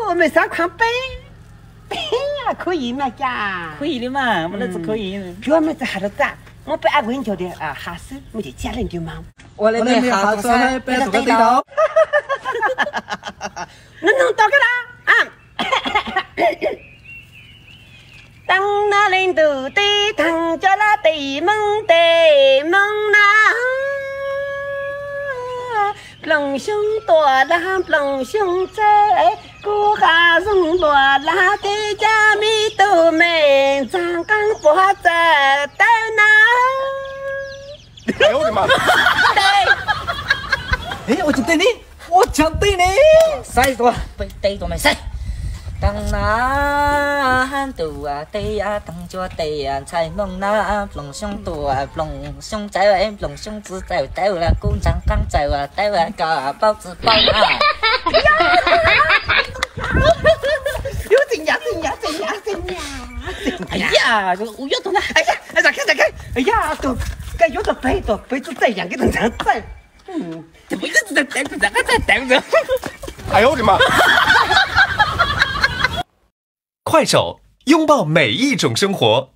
我们3块杯。呀，可以嘛呀？可以的嘛，我那是可以。比我们这还得赞，我不按温条的啊，哈手我就家人就忙。我那边哈做菜，别做个对头。能到个啦啊！当那领导的当家啦对门啦，龙兄多啦龙兄在，古哈松多啦的家米都没长刚不在等呐。哎呦我的妈！哎，我就对你，我讲对你，sai rồi, tay của mày sai. Tăng na tu à tay à tăng cho tay à chạy mong na lòng sông tu à lòng sông chạy à em lòng sông tự chạy chạy là cũng chẳng căng chạy à chạy là cả bao tử bao à. 有真呀！哎呀，这我要懂了！哎呀，让开！哎呀，都该有的背着这样给人家在，怎么一直在带不着，还在带不着？哎呦我的妈！快手，拥抱每一种生活。